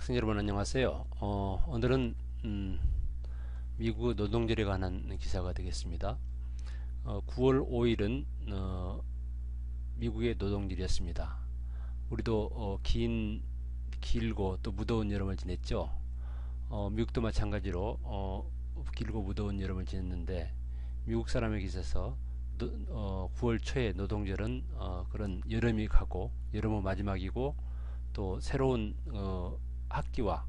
학생 여러분 안녕하세요. 오늘은 미국 노동절에 관한 기사가 되겠습니다. 9월 5일은 미국의 노동절이었습니다. 우리도 길고 또 무더운 여름을 지냈죠. 미국도 마찬가지로 길고 무더운 여름을 지냈는데 미국 사람에게 있어서 9월 초에 노동절은 그런 여름이 가고 여름의 마지막이고 또 새로운 학기와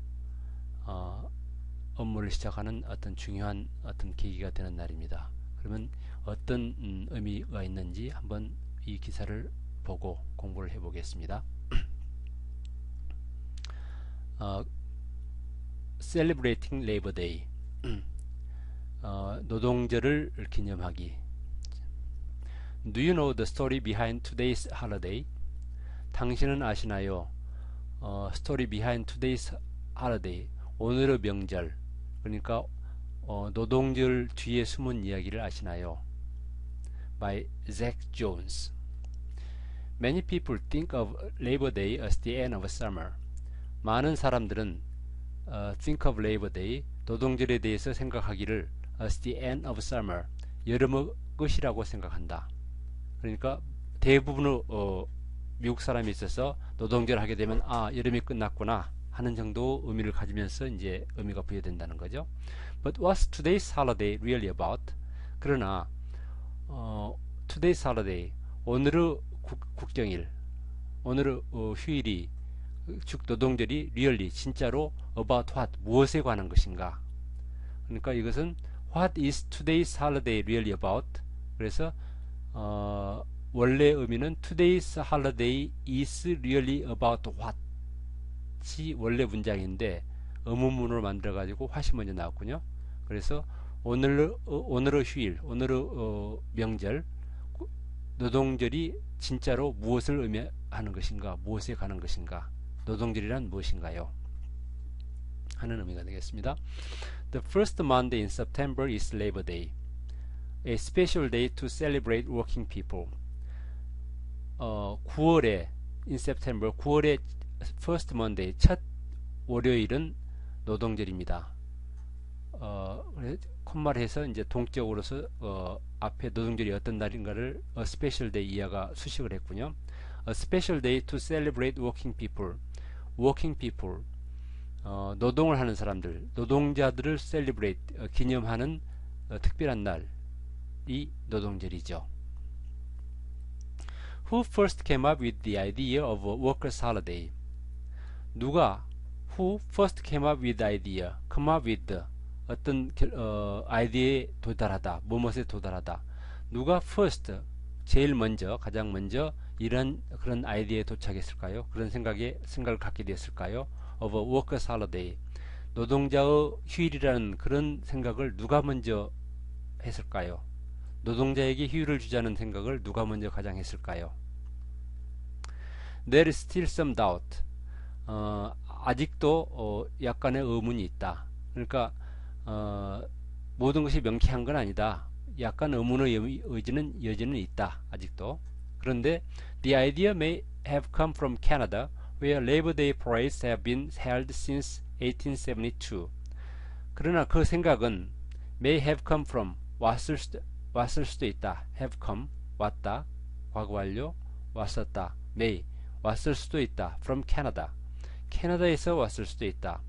업무를 시작하는 어떤 중요한 어떤 계기가 되는 날입니다. 그러면 어떤 의미가 있는지 한번 이 기사를 보고 공부를 해보겠습니다. Celebrating Labor Day, 노동절을 기념하기. Do you know the story behind today's holiday? 당신은 아시나요? Story behind today's holiday, 오늘의 명절, 그러니까 노동절 뒤에 숨은 이야기를 아시나요? By Zach Jones. Many people think of Labor Day as the end of summer. 많은 사람들은 think of Labor Day, 노동절에 대해서 생각하기를 as the end of summer, 여름의 끝이라고 생각한다. 그러니까 대부분의 미국 사람이 있어서 노동절 하게 되면 여름이 끝났구나 하는 정도 의미를 가지면서 이제 의미가 부여된다는 거죠. But what's today's holiday really about? 그러나 today's holiday, 오늘의 국경일, 오늘의 휴일이 즉 노동절이 really 진짜로 about what, 무엇에 관한 것인가? 그러니까 이것은 what is today's holiday really about? 그래서 원래 의미는 today's holiday is really about what이 원래 문장인데 의문문으로 만들어 가지고 what이 먼저 나왔군요. 그래서 오늘의 휴일, 오늘의 명절, 노동절이 진짜로 무엇을 의미하는 것인가, 무엇에 관한 것인가, 노동절이란 무엇인가요? 하는 의미가 되겠습니다. The first Monday in September is Labor Day, a special day to celebrate working people. 9월에 in September, 9월의 first Monday, 첫 월요일은 노동절입니다. 콤마를 해서 이제 동격으로서 앞에 노동절이 어떤 날인가를 a special day 이하가 수식을 했군요. A special day to celebrate working people. working people, 노동을 하는 사람들, 노동자들을 celebrate, 기념하는 특별한 날이 노동절이죠. Who first came up with the idea of a workers' holiday? 누가 who first came up with the idea, come up with 어떤 아이디어에 도달하다, 무엇에 도달하다. 누가 first, 제일 먼저, 가장 먼저 이런 그런 아이디어에 도착했을까요? 그런 생각을 갖게 되었을까요? Of a workers' holiday, 노동자의 휴일이라는 그런 생각을 누가 먼저 했을까요? 노동자에게 휴일을 주자는 생각을 누가 먼저 가장 했을까요? There is still some doubt. 아직도 약간의 의문이 있다. 그러니까 모든 것이 명쾌한 건 아니다. 약간 의문의 여지는 있다. 아직도. 그런데 the idea may have come from Canada, where Labor Day parades have been held since 1872. 그러나 그 생각은 may have come from, 왔을 수도 있다. have come, 왔다. 과거 완료, 왔었다. may, 왔을 수도 있다. from Canada, 캐나다에서 왔을 수도 있다.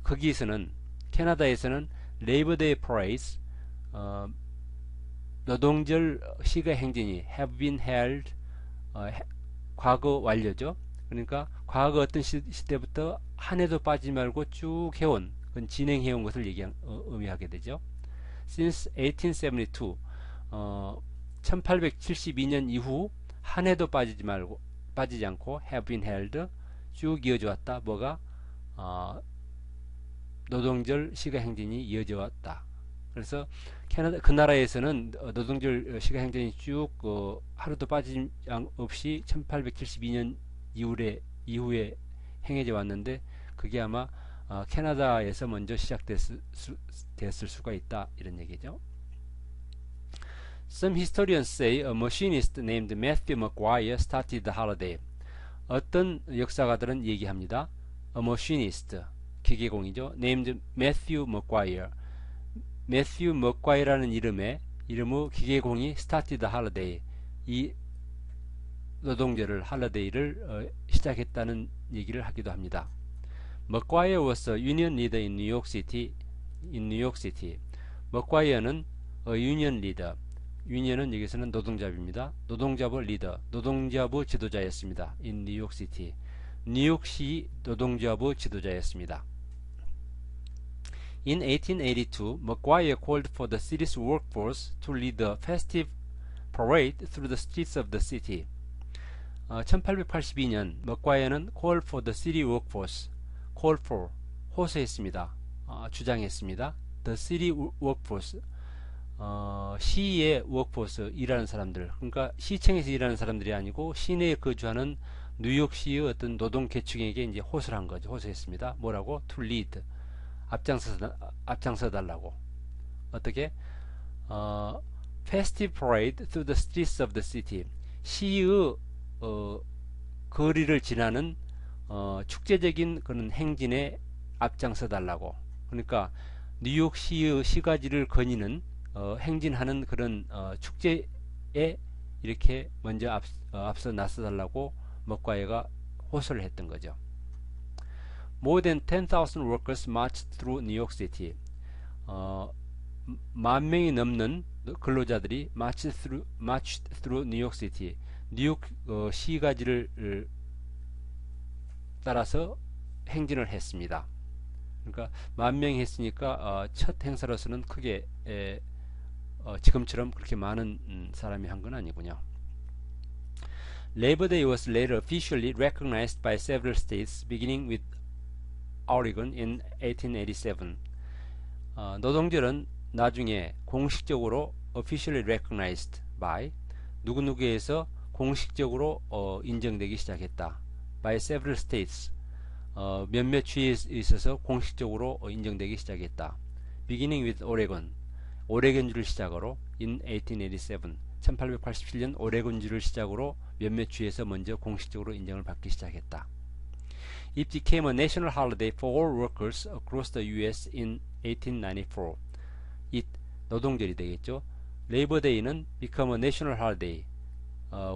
거기에서는, 캐나다에서는 Labor Day parades, 노동절 시가 행진이 have been held, 과거 완료죠. 그러니까 과거 어떤 시대부터 한 해도 빠지지 말고 쭉 해온, 그건 진행해온 것을 의미하게 되죠. Since 1872, 1872년 이후 한 해도 빠지지 않고 have been held, 쭉 이어져 왔다. 뭐가? 노동절 시가 행진이 이어져 왔다. 그래서 그 나라에서는 노동절 시가 행진이 쭉 하루도 빠짐 없이 1872년 이후에 행해져 왔는데 그게 아마 캐나다에서 먼저 시작됐을 수가 있다, 이런 얘기죠. Some historians say a machinist named Matthew McGuire started the holiday. 어떤 역사가들은 얘기합니다. A machinist, 기계공이죠. named Matthew McGuire. 매튜 먹과이라는 이름의 기계공이 started holiday, 이 노동절을 할러데이를 시작했다는 얘기를 하기도 합니다. McGuire was a union leader in New York City. McGuire는 union leader, union은 여기서는 노동자부입니다. 노동자부 리더, 노동자부 지도자였습니다. in New York City. 뉴욕시 노동자부 지도자였습니다. In 1882, McGuire called for the city's workforce to lead the festive parade through the streets of the city. 1882년 McGuire는 call for the city workforce, call for, 호소했습니다. 주장했습니다. The city workforce, 시의 workforce, 일하는 사람들, 그러니까 시청에서 일하는 사람들이 아니고 시내에 거주하는 뉴욕시의 어떤 노동 계층에게 이제 호소를 한 거죠. 호소했습니다. 뭐라고? To lead, 앞장서 달라고. 어떻게? Festive parade through the streets of the city. 시의 거리를 지나는 축제적인 그런 행진에 앞장서 달라고. 그러니까 뉴욕시의 시가지를 거니는 행진하는 그런 축제에 이렇게 먼저 앞서 나서 달라고 먹과이가 호소를 했던 거죠. More than 10,000 workers marched through New York City. 10,000명이 넘는 근로자들이 marched through New York City. 뉴욕 시가지를 따라서 행진을 했습니다. 그러니까 10,000명이 했으니까 첫 행사로서는 크게 지금처럼 그렇게 많은 사람이 한 건 아니군요. Labor Day was later officially recognized by several states, beginning with Oregon in 1887. 노동절은 나중에 공식적으로 officially recognized by 누구누구에서 공식적으로 인정되기 시작했다. by several states, 몇몇 주에 있어서 공식적으로 인정되기 시작했다. beginning with Oregon, 오레곤주를 시작으로 in 1887, 1887년 오레곤주를 시작으로 몇몇 주에서 먼저 공식적으로 인정을 받기 시작했다. It became a national holiday for all workers across the U.S. in 1894. It, 노동절이 되겠죠. Labor Day는 become a national holiday,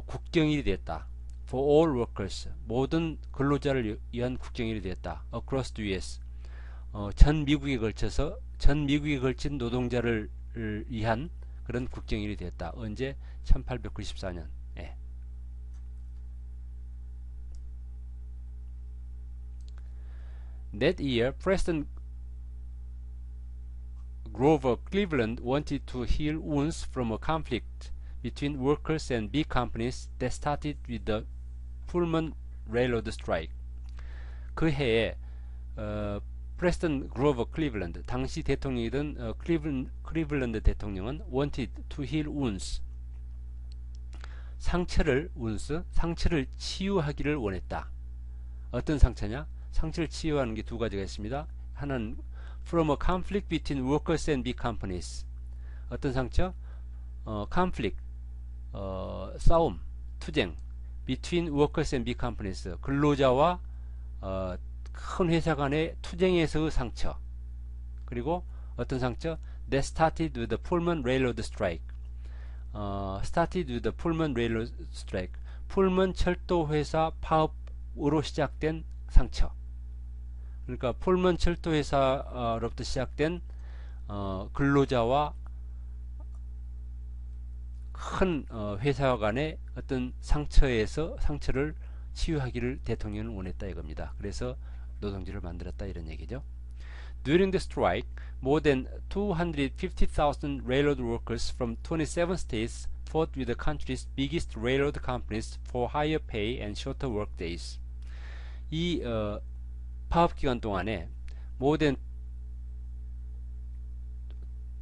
국경일이 됐다. For all workers, 모든 근로자를 위한 국경일이 됐다. Across the U.S. 전 미국에 걸친 노동자를 위한 그런 국경일이 됐다. 언제? 1894년. 예. That year, Preston Grover Cleveland wanted to heal wounds from a conflict between workers and big companies that started with the Pullman Railroad strike. 그 해에 프레스턴 그로버 클리블랜드, 당시 대통령이던 클리블랜드 대통령은 wanted to heal wounds, 상처를 치유하기를 원했다. 어떤 상처냐? 상처를 치유하는 게 두 가지가 있습니다. 하나는 from a conflict between workers and big companies. 어떤 상처? conflict, 싸움, 투쟁, between workers and big companies, 근로자와 큰 회사 간의 투쟁에서의 상처. 그리고 어떤 상처? That started with the Pullman Railroad strike. started with the Pullman Railroad strike. 풀먼 철도 회사 파업으로 시작된 상처. 그러니까 풀먼 철도 회사로부터 시작된 근로자와 큰 회사 간의 어떤 상처를 치유하기를 대통령은 원했다 이겁니다. 그래서 노동절을 만들었다 이런 얘기죠. During the strike, more than 250,000 railroad workers from 27 states fought with the country's biggest railroad companies for higher pay and shorter work days. 이 파업 기간 동안에 more than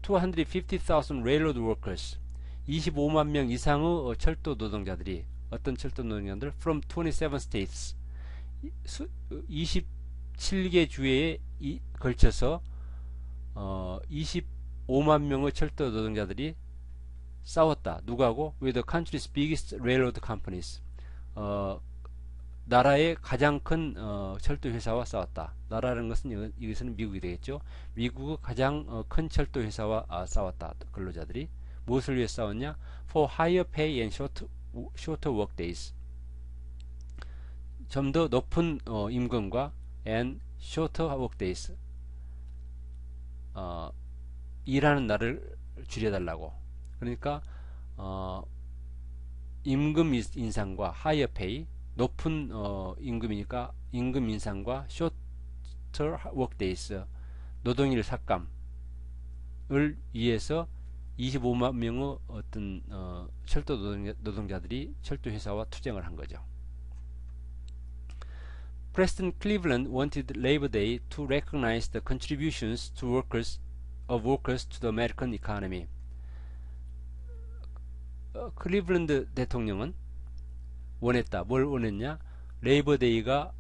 250,000 railroad workers, 25만 명 이상의 철도 노동자들이, 어떤 철도 노동자들? From 27 states, 27개 주에 걸쳐서 25만 명의 철도 노동자들이 싸웠다. 누구하고? With the country's biggest railroad companies. 나라의 가장 큰 철도 회사와 싸웠다. 나라라는 것은 여기서는 미국이 되겠죠. 미국의 가장 큰 철도 회사와 싸웠다. 근로자들이 무엇을 위해 싸웠냐? For higher pay and shorter work days. 좀 더 높은 임금과 and shorter work days. 일하는 날을 줄여달라고. 그러니까 임금 인상과 higher pay, 높은 임금이니까 임금 인상과 shorter work days, 노동일 삭감을 위해서 25만 명의 어떤 철도 노동자들이 철도 회사와 투쟁을 한 거죠. Preston Cleveland wanted Labor Day to recognize the contributions to workers to the American economy. 클리블랜드 대통령은 원했다. 뭘 원했냐? 레이버 데이가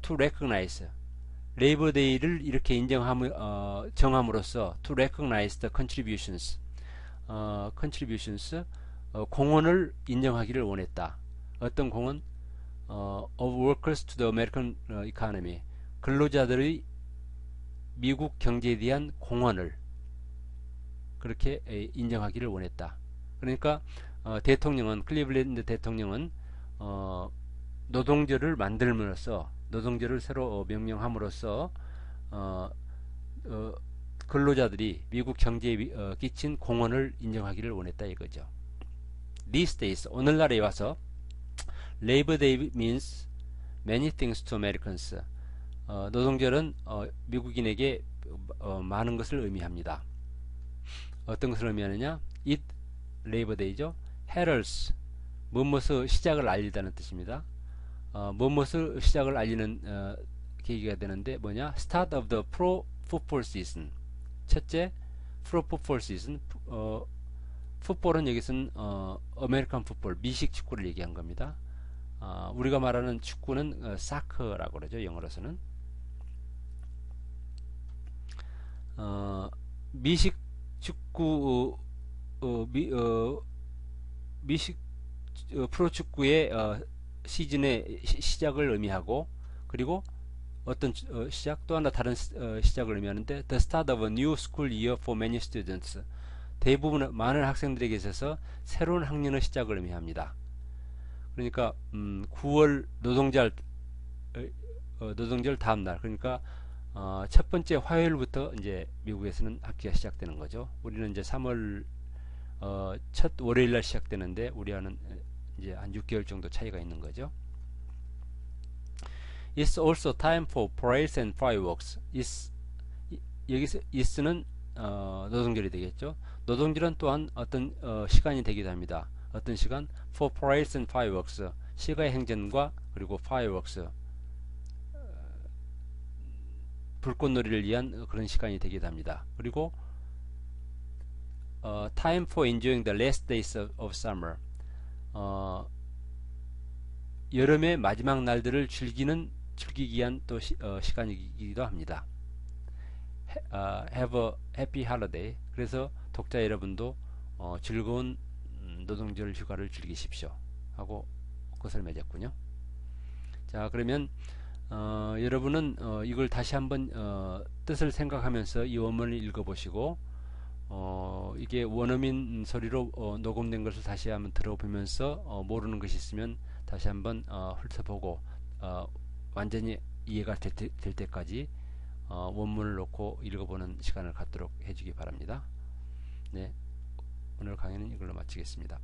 to recognize, 레이버 데이를 이렇게 정함으로써 to recognize the contributions, 공헌을 인정하기를 원했다. 어떤 공헌? of workers to the American economy, 근로자들의 미국 경제에 대한 공헌을 그렇게 인정하기를 원했다. 그러니까 대통령은, 클리블랜드 대통령은 노동절을 만들므로써, 노동절을 새로 명명함으로써 근로자들이 미국 경제에 끼친 공헌을 인정하기를 원했다 이거죠. These days, 오늘날에 와서 Labor Day means many things to Americans. 노동절은 미국인에게 많은 것을 의미합니다. 어떤 것을 의미하느냐? It, Labor Day죠. heralds, 무엇의 시작을 알리다는 뜻입니다. 무엇의 시작을 알리는 계기가 되는데 뭐냐? Start of the Pro Football Season. 첫째, Pro Football Season. 풋볼은 여기서는 아메리칸 풋볼, 미식 축구를 얘기한 겁니다. 우리가 말하는 축구는 사커라고 그러죠. 영어로서는. 미식 축구, 미식 프로축구의 시즌의 시작을 의미하고, 그리고 어떤 시작, 또 하나 다른 시작을 의미하는데 The start of a new school year for many students. 대부분 많은 학생들에게 있어서 새로운 학년의 시작을 의미합니다. 그러니까 9월 노동절 다음 날, 그러니까 첫 번째 화요일부터 이제 미국에서는 학기가 시작되는 거죠. 우리는 이제 3월 첫 월요일 날 시작되는데 우리와는 이제 한 6개월 정도 차이가 있는 거죠. It's also time for parades and fireworks. 여기서 is는 노동절이 되겠죠. 노동절은 또한 어떤 시간이 되기도 합니다. 어떤 시간? For parades and fireworks. 시가의 행전과 그리고 fireworks. 불꽃놀이를 위한 그런 시간이 되기도 합니다. 그리고 time for enjoying the last days of summer. 여름의 마지막 날들을 즐기기 위한 또 시간이기도 합니다. Have a happy holiday. 그래서 독자 여러분도 즐거운 노동절 휴가를 즐기십시오 하고 것을 맺었군요. 자, 그러면 여러분은 이걸 다시 한번 뜻을 생각하면서 이 원문을 읽어보시고 이게 원어민 소리로 녹음된 것을 다시 한번 들어보면서 모르는 것이 있으면 다시 한번 훑어보고 완전히 이해가 될 때까지 원문을 놓고 읽어보는 시간을 갖도록 해주기 바랍니다. 네, 오늘 강의는 이걸로 마치겠습니다.